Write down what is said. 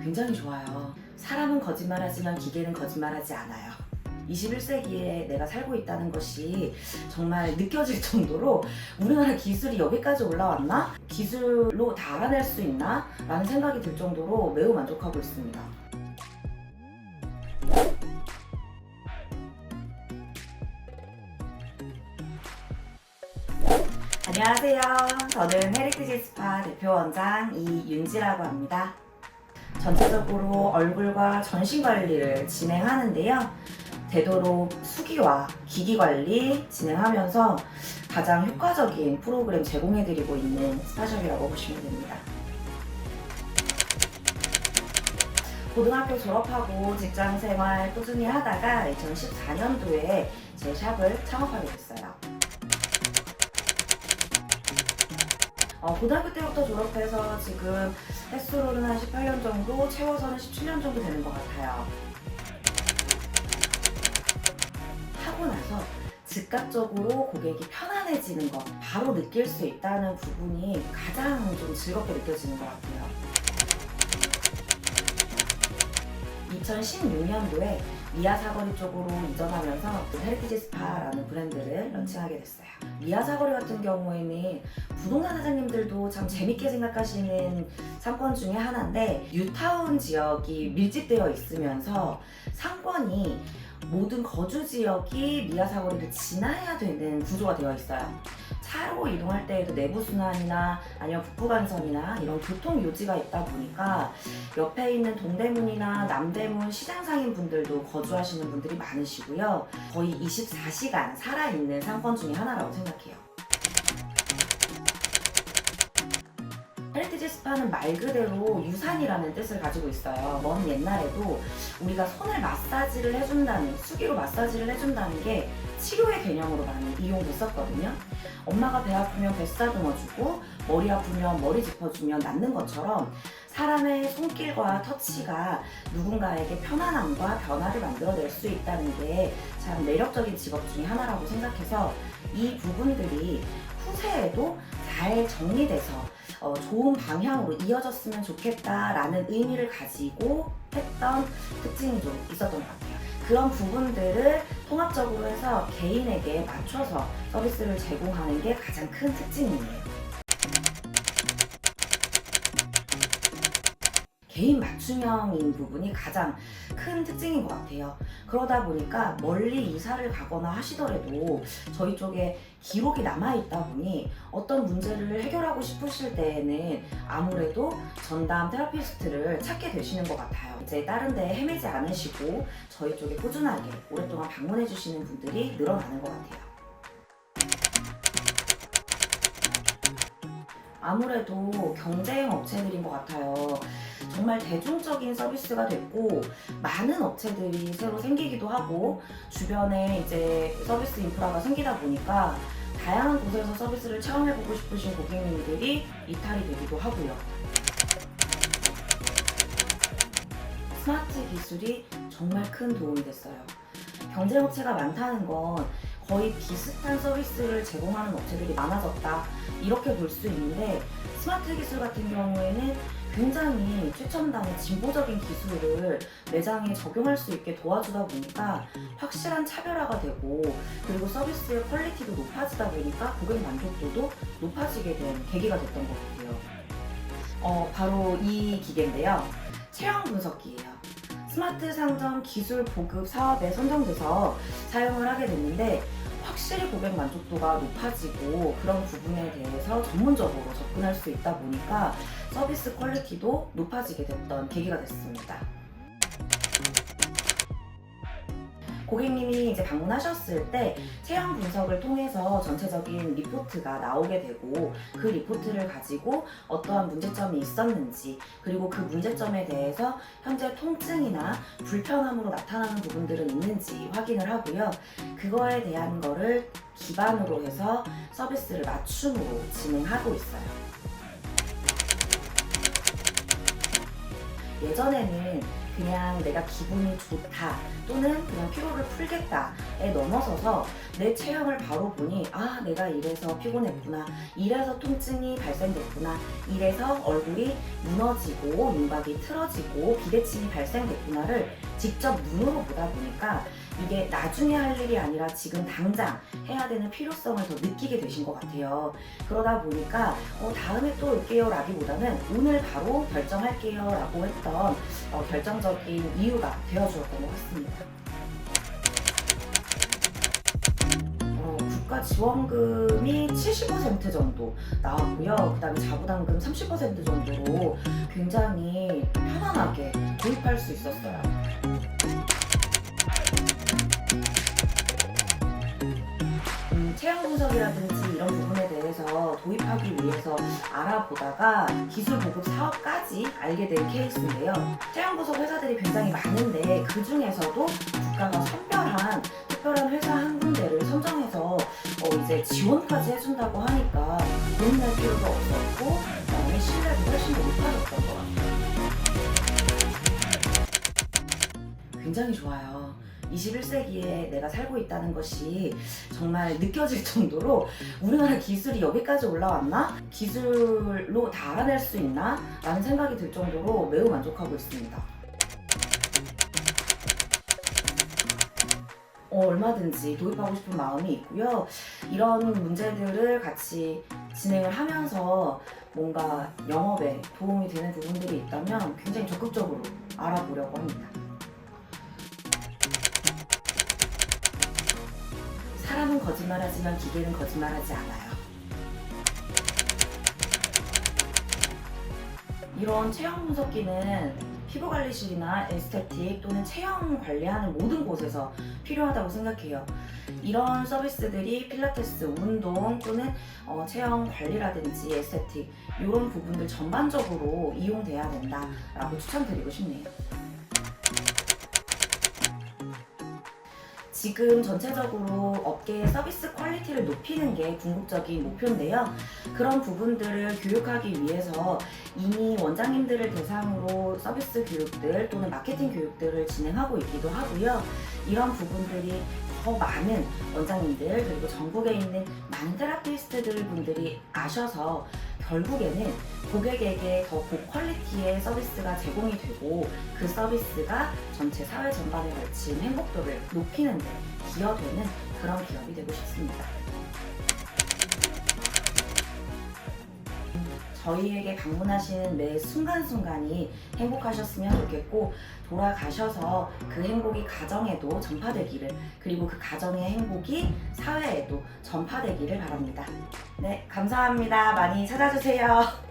굉장히 좋아요. 사람은 거짓말하지만 기계는 거짓말하지 않아요. 21세기에 내가 살고 있다는 것이 정말 느껴질 정도로 우리나라 기술이 여기까지 올라왔나? 기술로 다 알아낼 수 있나? 라는 생각이 들 정도로 매우 만족하고 있습니다. 안녕하세요. 저는 헤리티지 스파 대표원장 이윤지라고 합니다. 전체적으로 얼굴과 전신 관리를 진행하는데요. 되도록 수기와 기기 관리 진행하면서 가장 효과적인 프로그램 제공해드리고 있는 스파샵이라고 보시면 됩니다. 고등학교 졸업하고 직장생활 꾸준히 하다가 2014년도에 제 샵을 창업하게 됐어요. 고등학교 때부터 졸업해서 지금 횟수로는 한 18년 정도, 채워서는 17년 정도 되는 것 같아요. 하고 나서 즉각적으로 고객이 편안해지는 것, 바로 느낄 수 있다는 부분이 가장 좀 즐겁게 느껴지는 것 같아요. 2016년도에 미아 사거리 쪽으로 이전하면서 헤리티지 스파라는 브랜드를 런칭하게 됐어요. 미아 사거리 같은 경우에는 부동산 사장님들도 참 재밌게 생각하시는 상권 중에 하나인데, 뉴타운 지역이 밀집되어 있으면서 상권이 모든 거주 지역이 미아 사거리를 지나야 되는 구조가 되어 있어요. 차로 이동할 때에도 내부순환이나 아니면 북부간선이나 이런 교통 요지가 있다 보니까 옆에 있는 동대문이나 남대문 시장상인 분들도 거주하시는 분들이 많으시고요. 거의 24시간 살아있는 상권 중에 하나라고 생각해요. 헤리티지 스파는 말 그대로 유산이라는 뜻을 가지고 있어요. 먼 옛날에도 우리가 손을 마사지를 해준다는, 수기로 마사지를 해준다는 게 치료의 개념으로 많이 이용됐었거든요. 엄마가 배 아프면 배 쓰다듬어주고 머리 아프면 머리 짚어주면 낫는 것처럼 사람의 손길과 터치가 누군가에게 편안함과 변화를 만들어낼 수 있다는 게 참 매력적인 직업 중에 하나라고 생각해서 이 부분들이 후세에도 잘 정리돼서 좋은 방향으로 이어졌으면 좋겠다라는 의미를 가지고 했던 특징이 좀 있었던 것 같아요. 그런 부분들을 통합적으로 해서 개인에게 맞춰서 서비스를 제공하는 게 가장 큰 특징이에요. 개인 맞춤형인 부분이 가장 큰 특징인 것 같아요. 그러다 보니까 멀리 이사를 가거나 하시더라도 저희 쪽에 기록이 남아있다 보니 어떤 문제를 해결하고 싶으실 때에는 아무래도 전담 테라피스트를 찾게 되시는 것 같아요. 이제 다른 데 헤매지 않으시고 저희 쪽에 꾸준하게 오랫동안 방문해 주시는 분들이 늘어나는 것 같아요. 아무래도 경쟁 업체들인 것 같아요. 정말 대중적인 서비스가 됐고 많은 업체들이 새로 생기기도 하고 주변에 이제 서비스 인프라가 생기다 보니까 다양한 곳에서 서비스를 체험해보고 싶으신 고객님들이 이탈이 되기도 하고요. 스마트 기술이 정말 큰 도움이 됐어요. 경쟁 업체가 많다는 건 거의 비슷한 서비스를 제공하는 업체들이 많아졌다, 이렇게 볼 수 있는데, 스마트 기술 같은 경우에는 굉장히 최첨단의 진보적인 기술을 매장에 적용할 수 있게 도와주다 보니까 확실한 차별화가 되고, 그리고 서비스의 퀄리티도 높아지다 보니까 고객 만족도도 높아지게 된 계기가 됐던 것 같아요. 바로 이 기계인데요. 체형 분석기예요. 스마트 상점 기술 보급 사업에 선정돼서 사용을 하게 됐는데, 확실히 고객 만족도가 높아지고 그런 부분에 대해서 전문적으로 접근할 수 있다 보니까 서비스 퀄리티도 높아지게 됐던 계기가 됐습니다. 고객님이 이제 방문하셨을 때 체형 분석을 통해서 전체적인 리포트가 나오게 되고, 그 리포트를 가지고 어떠한 문제점이 있었는지, 그리고 그 문제점에 대해서 현재 통증이나 불편함으로 나타나는 부분들은 있는지 확인을 하고요. 그거에 대한 거를 기반으로 해서 서비스를 맞춤으로 진행하고 있어요. 예전에는 그냥 내가 기분이 좋다 또는 그냥 피로를 풀겠다에 넘어서서 내 체형을 바로 보니 아 내가 이래서 피곤했구나, 이래서 통증이 발생됐구나, 이래서 얼굴이 무너지고 윤곽이 틀어지고 비대칭이 발생됐구나를 직접 눈으로 보다 보니까 이게 나중에 할 일이 아니라 지금 당장 해야 되는 필요성을 더 느끼게 되신 것 같아요. 그러다 보니까 다음에 또 올게요 라기보다는 오늘 바로 결정할게요 라고 했던 결정적인 이유가 되어주었던 것 같습니다. 국가 지원금이 70% 정도 나왔고요. 그 다음에 자부담금 30% 정도로 굉장히 편안하게 도입할 수 있었어요. 체형 분석이라든지 이런 부분에 대해서 도입하기 위해서 알아보다가 기술 보급 사업까지 알게 된 케이스인데요. 체형 분석 회사들이 굉장히 많은데 그 중에서도 국가가 선별한 특별한 회사 한 군데를 선정해서 이제 지원까지 해준다고 하니까 돈 낼 필요도 없었고 그다음에 신뢰도 훨씬 더 높아졌던 것 같아요. 굉장히 좋아요. 21세기에 내가 살고 있다는 것이 정말 느껴질 정도로 우리나라 기술이 여기까지 올라왔나? 기술로 다 알아낼 수 있나? 라는 생각이 들 정도로 매우 만족하고 있습니다. 얼마든지 도입하고 싶은 마음이 있고요. 이런 문제들을 같이 진행을 하면서 뭔가 영업에 도움이 되는 부분들이 있다면 굉장히 적극적으로 알아보려고 합니다. 사람은 거짓말하지만 기계는 거짓말하지 않아요. 이런 체형 분석기는 피부관리실이나 에스테틱 또는 체형 관리하는 모든 곳에서 필요하다고 생각해요. 이런 서비스들이 필라테스, 운동 또는 체형 관리라든지 에스테틱 이런 부분들 전반적으로 이용돼야 된다라고 추천드리고 싶네요. 지금 전체적으로 업계의 서비스 퀄리티를 높이는 게 궁극적인 목표인데요. 그런 부분들을 교육하기 위해서 이미 원장님들을 대상으로 서비스 교육들 또는 마케팅 교육들을 진행하고 있기도 하고요. 이런 부분들이 더 많은 원장님들 그리고 전국에 있는 많은 테라피스트들 분들이 아셔서 결국에는 고객에게 더 고퀄리티의 서비스가 제공이 되고 그 서비스가 전체 사회 전반에 걸친 행복도를 높이는 데 기여되는 그런 기업이 되고 싶습니다. 저희에게 방문하시는 매 순간순간이 행복하셨으면 좋겠고 돌아가셔서 그 행복이 가정에도 전파되기를 그리고 그 가정의 행복이 사회에도 전파되기를 바랍니다. 네, 감사합니다. 많이 찾아주세요.